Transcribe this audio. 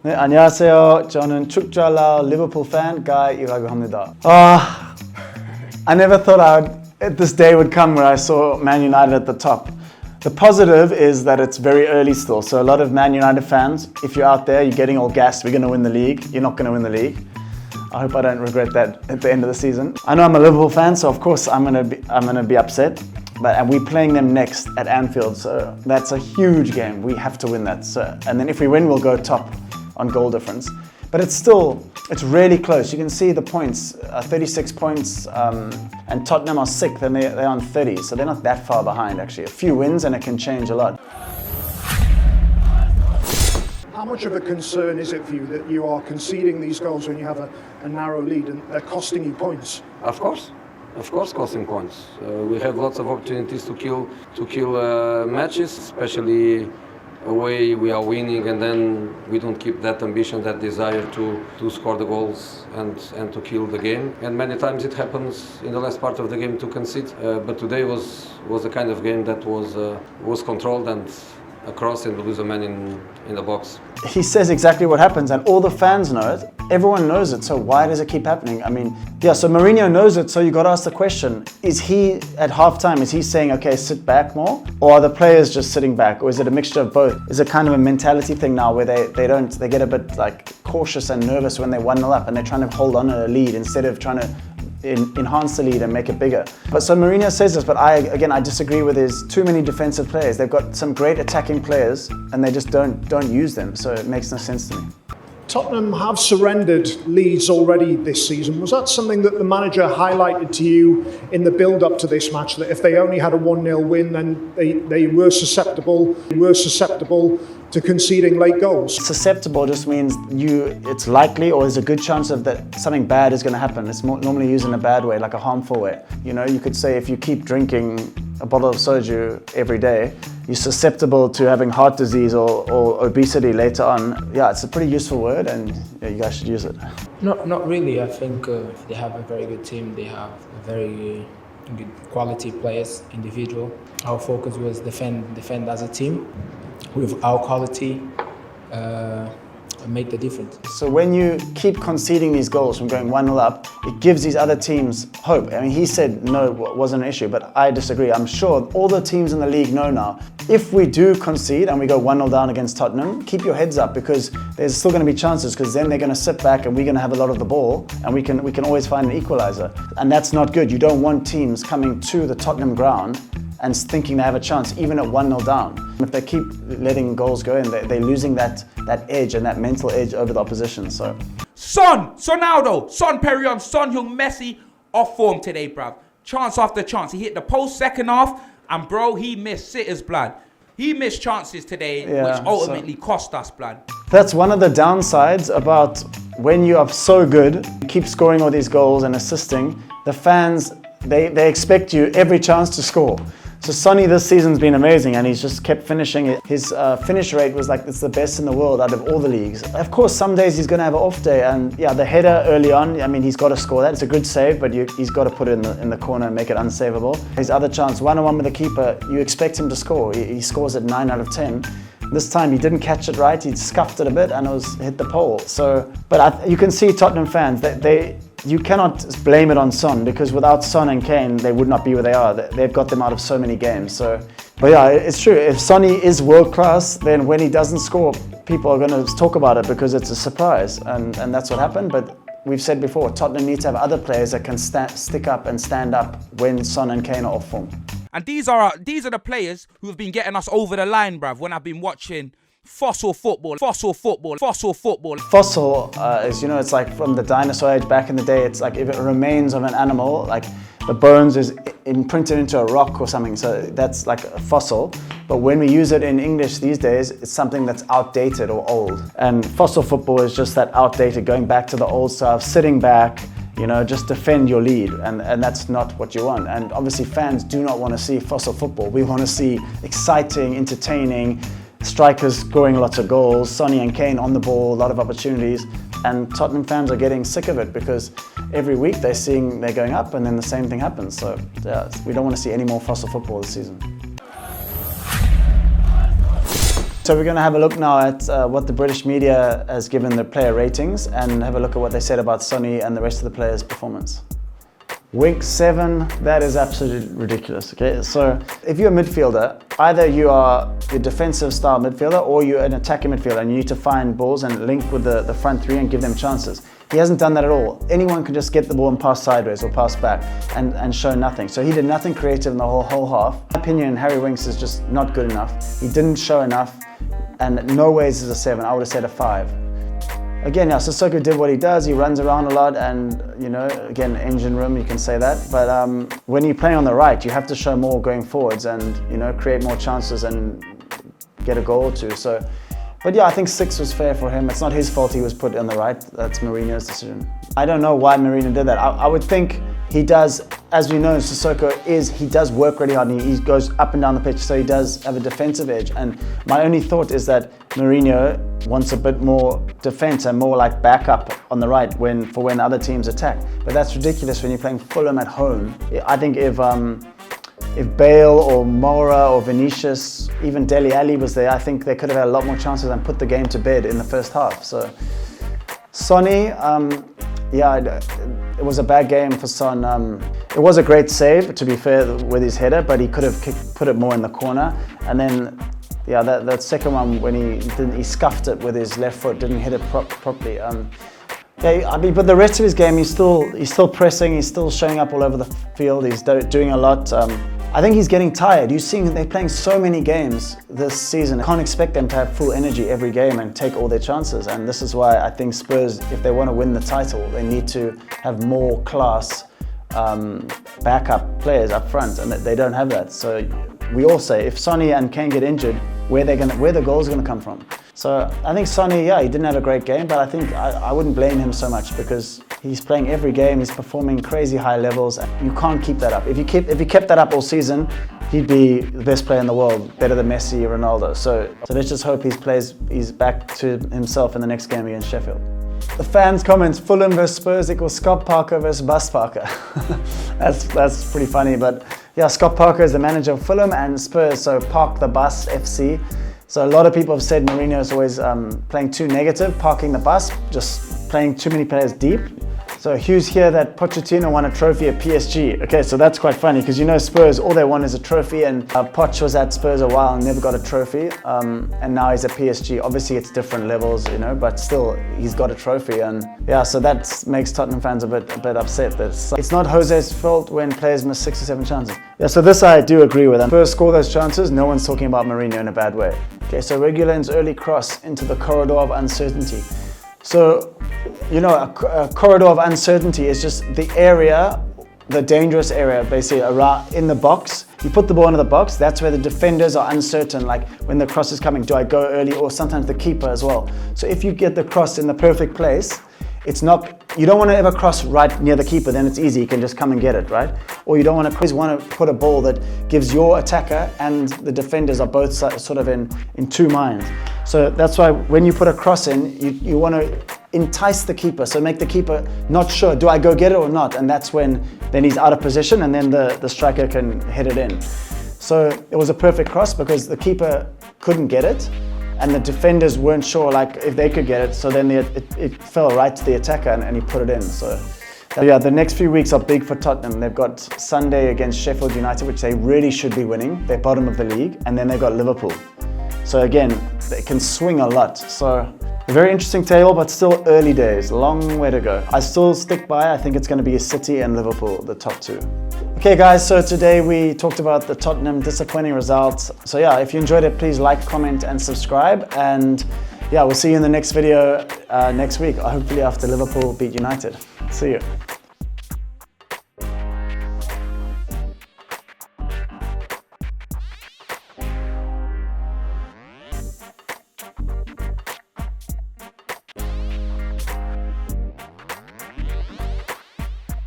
네, 안녕하세요. 저는 축구라 리버풀 fan 가이씨라고 합니다. I never thought this day would come where I saw Man United at the top. The positive is that it's very early still, so a lot of Man United fans, if you're out there, you're getting all gassed, we're going to win the league. You're not going to win the league. I hope I don't regret that at the end of the season. I know I'm a Liverpool fan, so of course I'm gonna be upset. And we're playing them next at Anfield, so that's a huge game. We have to win that. So, and then if we win, we'll go top on goal difference. But it's really close. You can see the points, 36 points, and Tottenham are 6th and they're on 30, so they're not that far behind actually. A few wins and it can change a lot. How much of a concern is it for you that you are conceding these goals when you have a narrow lead and they're costing you points? Of course, costing points. We have lots of opportunities to kill matches, especially away we are winning and then we don't keep that ambition, that desire to score the goals and to kill the game. And many times it happens in the last part of the game to concede. But today was the kind of game that was controlled and a cross and lose a man in the box. He says exactly what happens and all the fans know it. Everyone knows it, so why does it keep happening? I mean, yeah, so Mourinho knows it, so you got to ask the question, is he at halftime, is he saying, okay, sit back more? Or are the players just sitting back? Or is it a mixture of both? Is it kind of a mentality thing now where they get a bit like cautious and nervous when they're 1-0 up and they're trying to hold on to a lead instead of trying to enhance the lead and make it bigger. But so Mourinho says this, but I disagree with his too many defensive players. They've got some great attacking players and they just don't use them, so it makes no sense to me. Tottenham have surrendered leads already this season. Was that something that the manager highlighted to you in the build-up to this match, that if they only had a 1-0 win, then they were susceptible to conceding late goals? Susceptible just means it's likely or there's a good chance of that something bad is going to happen. It's normally used in a bad way, like a harmful way. You know, you could say if you keep drinking a bottle of soju every day, you're susceptible to having heart disease or obesity later on. Yeah, it's a pretty useful word and you guys should use it. Not really. I think they have a very good team. They have a very good quality players, individual. Our focus was defend as a team with our quality, make the difference. So when you keep conceding these goals from going 1-0 up, it gives these other teams hope. I mean, he said no, it wasn't an issue, but I disagree. I'm sure all the teams in the league know now, if we do concede and we go 1-0 down against Tottenham, keep your heads up because there's still going to be chances because then they're going to sit back and we're going to have a lot of the ball and we can always find an equalizer. And that's not good. You don't want teams coming to the Tottenham ground and thinking they have a chance, even at 1-0 down. If they keep letting goals go in, they're losing that edge and that mental edge over the opposition. So, Ronaldo, Perrion, Son Heung, Messi, off form today, bruv. Chance after chance. He hit the post second half, and bro, he missed sitters, blood. He missed chances today, which ultimately cost us, blood. That's one of the downsides about when you are so good, keep scoring all these goals and assisting, the fans, they expect you every chance to score. So Sonny this season's been amazing and he's just kept finishing it. His finish rate was like, it's the best in the world out of all the leagues. Of course, some days he's going to have an off day and yeah, the header early on, I mean, he's got to score that. It's a good save, but he's got to put it in the corner and make it unsavable. His other chance, 1-on-1 with the keeper, you expect him to score. He scores at 9 out of 10. This time he didn't catch it right, he scuffed it a bit and hit the pole. So, but you can see Tottenham fans, you cannot blame it on Son because without Son and Kane, they would not be where they are. They've got them out of so many games. So, but yeah, it's true. If Sonny is world class, then when he doesn't score, people are going to talk about it because it's a surprise, and that's what happened. But we've said before, Tottenham needs to have other players that can stick up and stand up when Son and Kane are off form. And these are the players who have been getting us over the line, bruv. When I've been watching fossil football. Fossil is, it's like from the dinosaur age back in the day. It's like if it remains of an animal, like the bones is imprinted into a rock or something. So that's like a fossil. But when we use it in English these days, it's something that's outdated or old. And fossil football is just that outdated, going back to the old stuff, sitting back, just defend your lead. And that's not what you want. And obviously fans do not want to see fossil football. We want to see exciting, entertaining, strikers scoring lots of goals, Sonny and Kane on the ball, a lot of opportunities, and Tottenham fans are getting sick of it because every week they're going up and then the same thing happens. So yeah, we don't want to see any more fossil football this season. So we're going to have a look now at what the British media has given the player ratings and have a look at what they said about Sonny and the rest of the players' performance. Week 7, that is absolutely ridiculous. Okay, so if you're a midfielder, either you are a defensive style midfielder or you're an attacking midfielder and you need to find balls and link with the front three and give them chances. He hasn't done that at all. Anyone can just get the ball and pass sideways or pass back and show nothing. So he did nothing creative in the whole half. In my opinion, Harry Winks is just not good enough. He didn't show enough, and no ways is a 7. I would have said a 5. Again, yeah, Sissoko did what he does. He runs around a lot and, you know, again, engine room, you can say that. But when you're playing on the right, you have to show more going forwards and, you know, create more chances and get a goal or two. So, but yeah, I think 6 was fair for him. It's not his fault he was put on the right. That's Mourinho's decision. I don't know why Mourinho did that. I would think he does, as we know, Sissoko he does work really hard and he goes up and down the pitch, so he does have a defensive edge. And my only thought is that Mourinho wants a bit more defense and more like backup on the right when other teams attack. But that's ridiculous when you're playing Fulham at home. I think if Bale or Moura or Vinicius, even Dele Alli was there, I think they could have had a lot more chances and put the game to bed in the first half. So Sonny, yeah, it was a bad game for Son. It was a great save, to be fair, with his header, but he could have put it more in the corner. And then, yeah, that second one when he scuffed it with his left foot, didn't hit it properly. Yeah, I mean, but the rest of his game, he's still pressing, he's still showing up all over the field, he's doing a lot. I think he's getting tired. You're seeing they're playing so many games this season. I can't expect them to have full energy every game and take all their chances. And this is why I think Spurs, if they want to win the title, they need to have more class backup players up front, and they don't have that. So we all say, if Sonny and Kane get injured, where the goals are going to come from? So I think Sonny, yeah, he didn't have a great game, but I think I wouldn't blame him so much because he's playing every game, he's performing crazy high levels, and you can't keep that up. If he kept that up all season, he'd be the best player in the world, better than Messi or Ronaldo. So let's just hope he's back to himself in the next game against Sheffield. The fans' comments: Fulham versus Spurs equals Scott Parker versus Bus Parker. that's pretty funny, but yeah, Scott Parker is the manager of Fulham and Spurs, so Park the Bus FC. So a lot of people have said Mourinho is always playing too negative, parking the bus, just playing too many players deep. So Hugh's here that Pochettino won a trophy at PSG. Okay, so that's quite funny because you know Spurs, all they want is a trophy, and Poch was at Spurs a while and never got a trophy, and now he's at PSG. Obviously it's different levels, you know, but still he's got a trophy, and yeah, so that makes Tottenham fans a bit upset. That it's not Jose's fault when players miss 6 or 7 chances. Yeah, so this I do agree with. Spurs score those chances, no one's talking about Mourinho in a bad way. Okay, so Reguilin's early cross into the corridor of uncertainty. So, you know, a corridor of uncertainty is just the area, the dangerous area, basically around in the box. You put the ball into the box, that's where the defenders are uncertain, like when the cross is coming, do I go early, or sometimes the keeper as well. So if you get the cross in the perfect place, you don't want to ever cross right near the keeper, then it's easy, you can just come and get it, right? Or you don't want to put a ball that gives your attacker and the defenders are both sort of in two minds. So that's why when you put a cross in, you want to entice the keeper, so make the keeper not sure, do I go get it or not? And that's when then he's out of position and then the striker can hit it in. So it was a perfect cross because the keeper couldn't get it, and the defenders weren't sure like if they could get it, so then it fell right to the attacker and he put it in. So yeah, the next few weeks are big for Tottenham. They've got Sunday against Sheffield United, which they really should be winning. They're bottom of the league, and then they've got Liverpool. So again, they can swing a lot. So a very interesting table, but still early days, long way to go. I still stick by, I think it's going to be City and Liverpool, the top 2. Okay guys, so today we talked about the Tottenham disappointing results. So yeah, if you enjoyed it, please like, comment and subscribe. And yeah, we'll see you in the next video next week, hopefully after Liverpool beat United. See you.